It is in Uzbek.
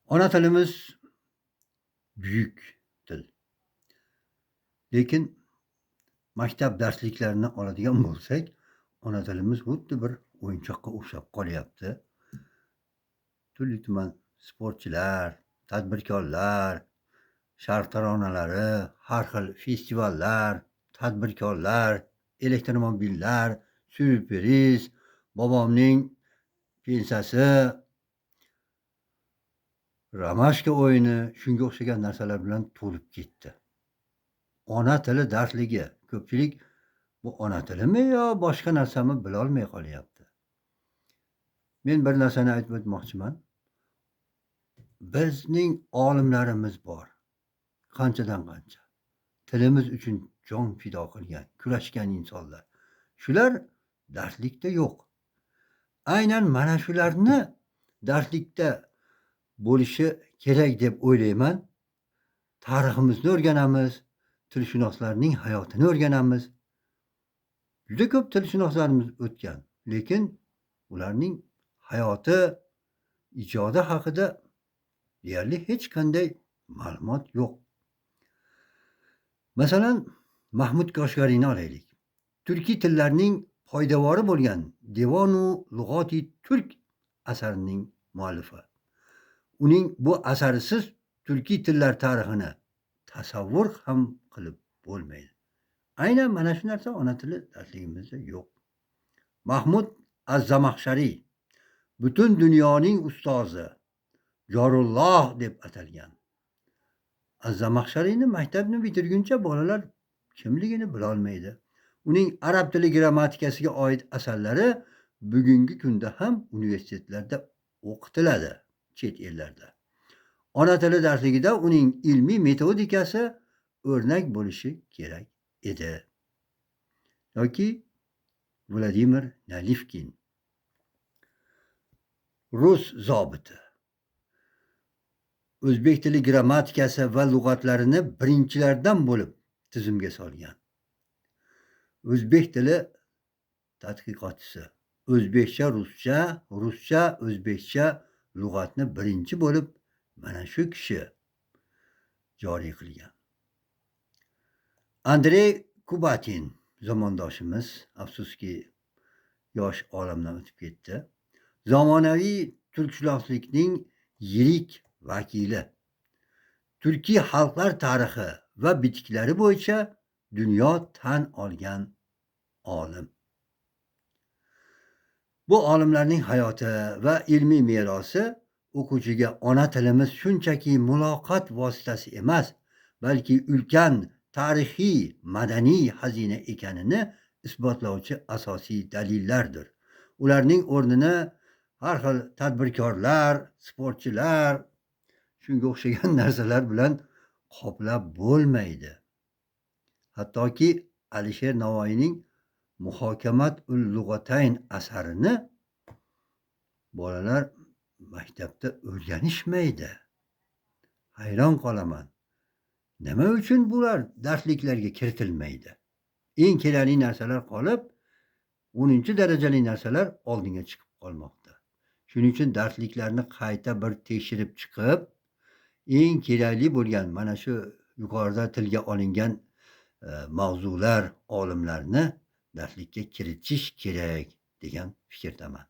Ona tilimiz buyuk til. Lekin maktab darsliklarini oladigan bo'lsak, ona tilimiz xuddi bir o'yinchoqqa o'xshab qolyapti. Turli-tuman sportchilar, tadbirkorlar, sharq taronalari, har xil festivallar, tadbirkorlar, elektromobillar, syurpriz, bobomning pensiyasi, ramashka o'yini, shunga o'xshagan narsalar bilan to'lib ketdi. Ona tili darsligi. Ko'pchilik bu ona tilimi yo boshqa narsami bilolmay qolyapti. Men bir narsani aytib o'tmoqchiman. Bizning olimlarimiz bor. Qanchadan qancha. Tilimiz uchun jon fido qilgan, kurashgan insonlar. Shular darslikda yo'q. Aynan mana shularni darslikda bo'lishi kerak deb o'ylayman. Tariximizni o'rganamiz, tilshunoslarning hayotini o'rganamiz. Juda ko'p tilshunoslarimiz o'tgan, lekin ularning hayoti, ijodi haqida deyarli hech qanday ma'lumot yo'q. Masalan, Mahmud Koshg'ariyni olaylik. Turkiy tillarning poydevori bo'lgan Devonu Lug'oti Turk asarining muallifi. Uning bu asarisiz turkiy tillar tarixini tasavvur ham qilib bo'lmaydi. Aynan mana shu narsa ona tili darsligimizda yo'q. Mahmud Az-Zamaxshariy butun dunyoning ustozi, Jorulloh deb atalgan. Az-Zamaxshariyni maktabni bitirguncha bolalar kimligini bilolmaydi. Uning arab tili grammatikasiga oid asarlari bugungi kunda ham universitetlarda o'qitiladi, chet ellarda. Ona tili darsligida uning ilmiy metodikasi o'rnak bo'lishi kerak edi. Yoki Vladimir Nalivkin, rus zobiti. O'zbek tili grammatikasi va lug'atlarini birinchilardan bo'lib tizimga solgan. O'zbek tili tadqiqotchisi. O'zbekcha, ruscha, ruscha, o'zbekcha lug'atni birinchi bo'lib mana shu kishi joriy qilgan. Andrey Kubatin zamondoshimiz, afsuski yosh olamdan o'tib ketdi. Zamonaviy turkshunoslikning yirik vakili. Turkiy xalqlar tarixi va bitiklari bo'yicha dunyo tan olgan olim. Bu olimlarning hayoti va ilmiy merosi o'quvchiga ona tilimiz shunchaki muloqot vositasi emas, balki ulkan tarixiy, madaniy xazina ekanini isbotlovchi asosiy dalillardir. Ularning o'rnini har xil tadbirkorlar, sportchilar, shunga o'xshagan narsalar bilan qoplab bo'lmaydi. Hattoki Alisher Navoiyning Muhokamat-ul Lug'atayn asarini bolalar maktabda o'rganishmaydi. Hayron qolaman. Nima uchun bular darsliklarga kiritilmaydi? Eng kerakli narsalar qolib, 10-darajali narsalar oldinga chiqib qolmoqda. Shuning uchun darsliklarni qayta bir tekshirib chiqib, eng kerakli bo'lgan mana shu yuqorida tilga olingan mavzular, olimlarni darslikka kiritish kerak degan fikrdaman.